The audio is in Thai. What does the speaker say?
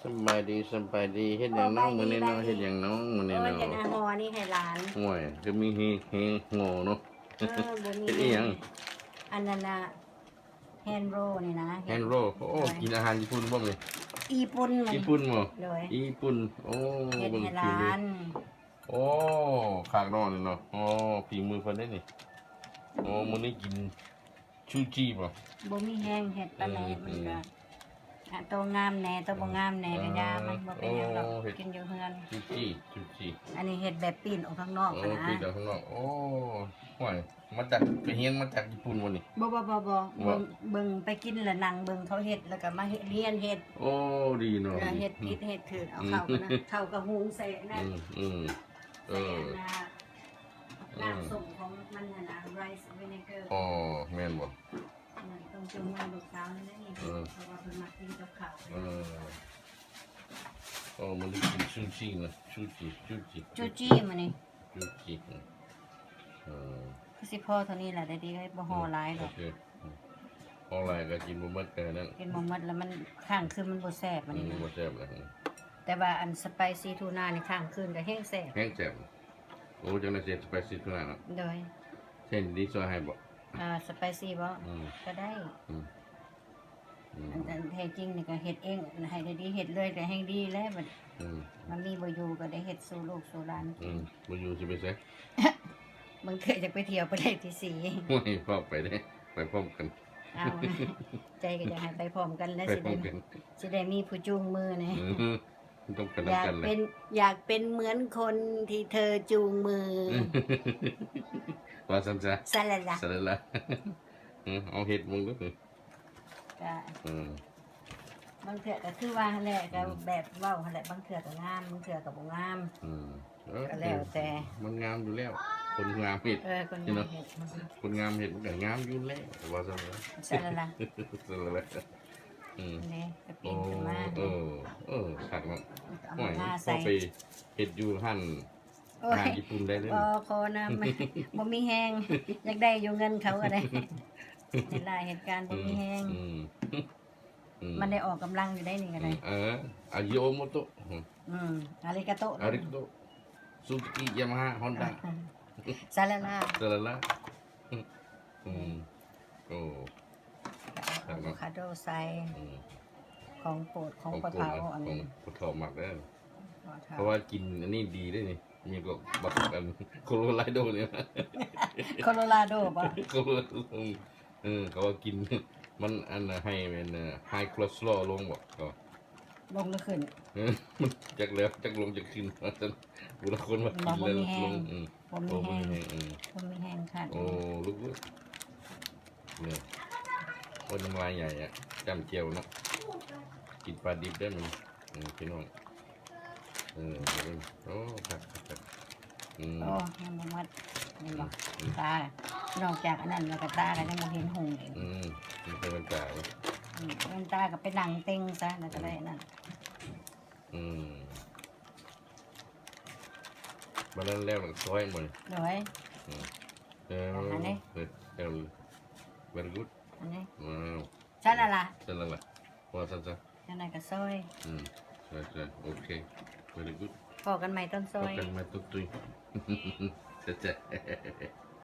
สบายดีสบายดีเฮ็ดหยังน้องมื้อนี้เนาะเฮ็ดหยังน้องมื้อนี้ โอ้ย เนาะ เห็ดอาหอนี่ให้หลาน ห่วยคือมีเฮโง่เนาะ บ่มี เฮ็ดอีหยัง อันนั้นน่ะแฮนโรนี่นะ แฮนโรโอ้กินอาหารญี่ปุ่นบ่นี่ อีปุ่นมัน ญี่ปุ่นบ่ เลย ญี่ปุ่นโอ้ เฮ็ด เบิ่ง ให้ห ฝี ลา มือน โอ้ขากนอนเนาะโอ้ฝีมือเพิ่นได้นี่โอ้มื้อนี้กินชูจิบ่ บ่มีแห้งเฮ็ดปานใดมันก็อ่ะตัวงามแหน่ตัวบ่งามแหน่ก็ยามันบ่เป็นหยังหรอกกินอยู่เฮือน ชูจิ อันนี้เฮ็ดแบบปิ้นออกข้างนอก โอ้ อะนะ ปีจากข้างนอกโอ้ห่วยมาจากไปเรียนมาจากญี่ปุ่นบ่นี่ บ่เบิ่งไปกินแล้วนั่งเบิ่งเขาเฮ็ดแล้วก็มาเฮ็ดเรียนเฮ็ด โอ้ดีเนาะ เฮ็ดผิดเฮ็ดถูกเอาเข้ากันนะเข้ากับหุงใส่นั่น เอ ใส่ อ อันน่ะน้ำส้มของมันน่ะนะ rice vinegar อ๋อแม่นบ่ ต้องจงไว้ลูกสาวนี่นะนี่เพราะว่าเพิ่นมักกินกับข้าว เออโอ้มันได้กินชูชีนะชูชี จูจี้มานี่ ชูชีเออ คือสิพ่อเท่านี้แหละได้ดีให้บ่ห่อหลายดอก โอเคพอไรก็กินบ่หมดแค่นั้น กินบ่หมดแล้วมันข้างคืนมันบ่แซ่บมันนี่ บ่แซ่บแล้ว แต่ว่าอันสไปซี่ทูน่านี่ข้างคืนก็แห้งแซ่บ แห้งแซ่บโอ้จังได๋เสียสไปซี่ทุกอย่างเนาะ โดย เส้นดีซอยให้บ่ สไปซี่บ่ก็ได้ อืม อันแท้จริงนี่ก็เฮ็ดเองให้ได้ดีเฮ็ดเลยก็แห้งดีแล้วบัด อืม มันมีบ่อยู่ก็ได้เฮ็ดสู่ลูกสู่หลาน บ่อยู่สิไปไส บางเทื่อจะไปเที่ยวประเทศที่สี่ โอ้ยพอไปเด้ไปพร้อมกัน เอาใจก็อยากให้ไปพร้อมกันแล้ว ไป สิ พร้อ ได้ มกัน สิได้มีผู้จูงมือนี่ ต้องกัน อยาก กันเล เป็ ย นอยากเป็นเหมือนคนที่เธอจูงมือ ว่าซั่นซะ สละละ สะละเอาเฮ็ดมึงเด้อ ก็ อืม บางเทื่อก็คือว่าหั่นแหละก็แบบเว้าหั่นแหละบางเทื่อก็งามบางเทื่อก็บ่งาม ก็แล้วแต่ มันงามอยู่แล้ว คนงามเห็ด คนงามเฮ็ด คนงามเห็ดมันก็งามอยู่แล้วว่าซะแล้ว สละละ สะละอืม นี่ก็ปี โอ้ นขึ้นมา ขัดเนาะ เอา ห่วย มา พอ ใส่ ไปเห็ดอยู่หั่น โอ้ อาย หารญี่ปุ่นได้เลย บ่ขอนะไม่บ่มีแฮงอยากได้อยู่เงินเขาก็ได้เห็นหลายเหตุการณ์บ่มีแฮง มันได้ออกกำลังอยู่ได้นี่ก็ได้ อายิโอโมโตะ อาริกาโตะ อาริโตะซูซูกิยามาฮ่าฮอนด้า ซาลาลา สะละโอ้ อะโวคาโดใส่ของโปรดของปะ โปร เผา ด อัน ขอ นี้ งปะเผาหมักได้เพราะว่ากินอันนี้ดีด้วยนี่มีก็บักกันโคโลราโดเนี่ย โคโลราโดป่ะ โคโลราโดเขาว่ากินมันอันให้เป็นไฮคอเลสเตอรอลลงบอกก็ ลงแล้วขึ้น มันจากแล้วจากลงจากขึ้นมาจนบุรุษคนว่ากินแล้วลง ผมมี โอ้ แห้ ไม่ ง แห้ง ผมมีแห้งขาด โอ้ลูกเนี่ยคนน้ำลายใหญ่อะจำเจียวเนาะกินปลาดิบได้มั้ยพี่น้องโอ้ครับ โอ้ยังบ่มัดนี่บ่ตานอกจากอันนั้นแล้วก็ตาก็ยังบ่เห็นหงอีก มันเป็นบรรยากาศ มันตาก็ไปนั่งเต็งซะแล้วก็ได้นั่น มันนั่นแล้วซอยหมด โดย very good อันนี้ ว้าว ซาลาลา เสร็จแล้วล่ะว่าซะ จังได๋ก็ซอย ใช่โอเค very good พอกันใหม่ต้นซ พ อบ ย กันมาตุ้ยๆเสร็จ